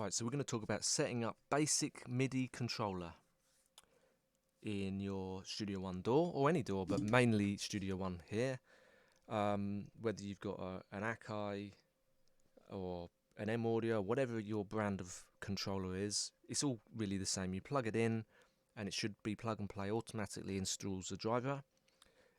Alright, so we're going to talk about setting up basic MIDI controller in your Studio One DAW, or any DAW, but mainly Studio One here. Whether you've got an Akai or an M Audio, whatever your brand of controller is, it's all really the same. You plug it in and it should be plug and play, automatically installs the driver,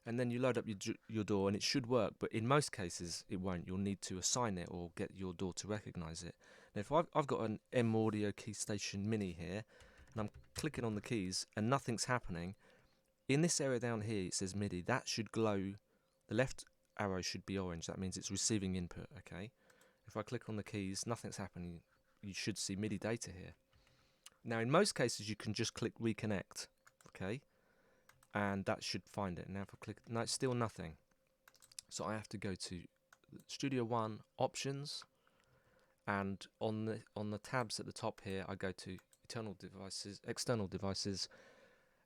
and then you load up your DAW and it should work, but in most cases it won't. You'll need to assign it or get your DAW to recognize it. Now if I've got an M Audio Key Station Mini here and I'm clicking on the keys and nothing's happening, in this area down here it says MIDI, that should glow. The left arrow should be orange, that means it's receiving input. Okay, if I click on the keys, nothing's happening, you should see MIDI data here. Now in most cases you can just click reconnect, okay, and that should find it. Now if I click, no, it's still nothing, so I have to go to Studio One options, and on the tabs at the top here I go to external devices,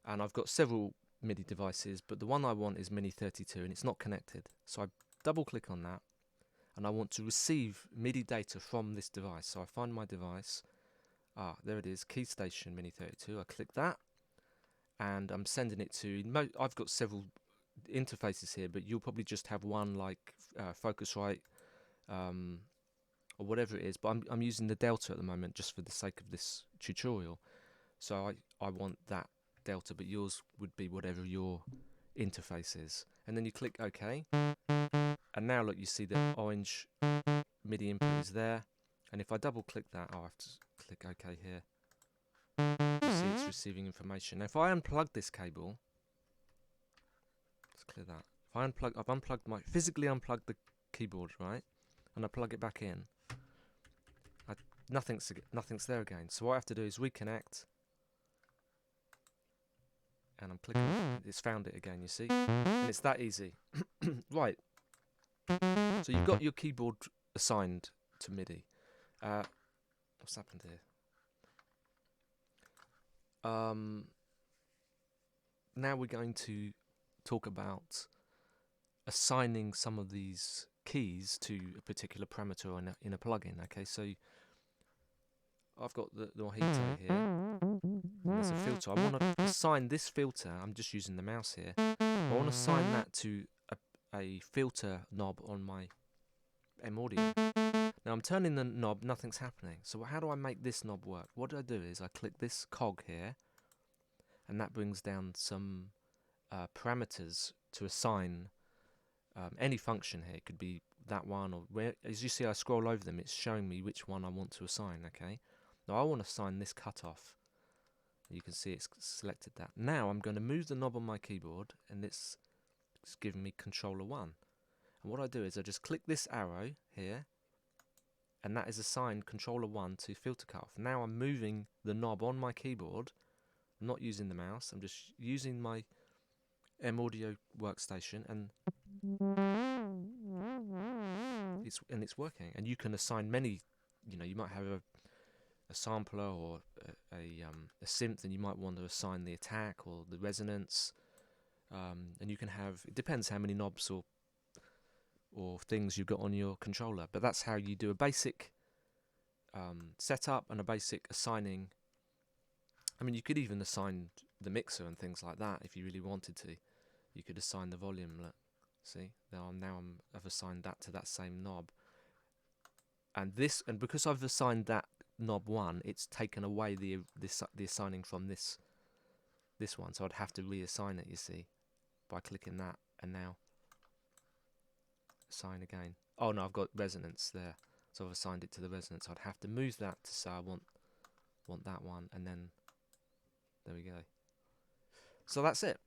and I've got several MIDI devices, but the one I want is Mini 32 and it's not connected, so I double click on that and I want to receive MIDI data from this device. So I find my device, there it is, Key Station Mini 32. I click that and I'm sending it to, I've got several interfaces here, but you'll probably just have one, like Focusrite or whatever it is, but I'm using the Delta at the moment just for the sake of this tutorial, so I want that Delta, but yours would be whatever your interface is. And then you click OK, and now look, you see the orange MIDI input is there, and if I double click that, I have to click OK here, you see it's receiving information. Now if I unplug this cable, let's clear that. If I've unplugged physically unplugged the keyboard, right, and I plug it back in, nothing's there again. So what I have to do is reconnect, and I'm clicking, it's found it again, you see, and it's that easy. Right, so you've got your keyboard assigned to MIDI. What's happened here? Now we're going to talk about assigning some of these keys to a particular parameter in a plugin. Okay, so I've got the mojito here, and there's a filter. I want to assign this filter, I'm just using the mouse here, I want to assign that to a filter knob on my M Audio. Now I'm turning the knob, nothing's happening, so how do I make this knob work? What I do is I click this cog here, and that brings down some parameters to assign any function here. It could be that one, or as you see I scroll over them, it's showing me which one I want to assign. Okay, now I want to assign this cutoff. You can see it's selected that. Now I'm going to move the knob on my keyboard, and it's giving me controller 1. And what I do is I just click this arrow here, and that is assigned controller 1 to filter cutoff. Now I'm moving the knob on my keyboard, I'm not using the mouse, I'm just using my M Audio workstation, and it's working. And you can assign many, you might have a sampler or a synth, and you might want to assign the attack or the resonance, and you can have, it depends how many knobs or things you've got on your controller, but that's how you do a basic setup and a basic assigning. I mean, you could even assign the mixer and things like that if you really wanted to. You could assign the volume. Look, see, I've assigned that to that same knob, and because I've assigned that knob 1, it's taken away the assigning from this one, so I'd have to reassign it, you see, by clicking that, and now assign again. Oh no, I've got resonance there, so I've assigned it to the resonance. I'd have to move that to say I want that one, and then there we go. So that's it.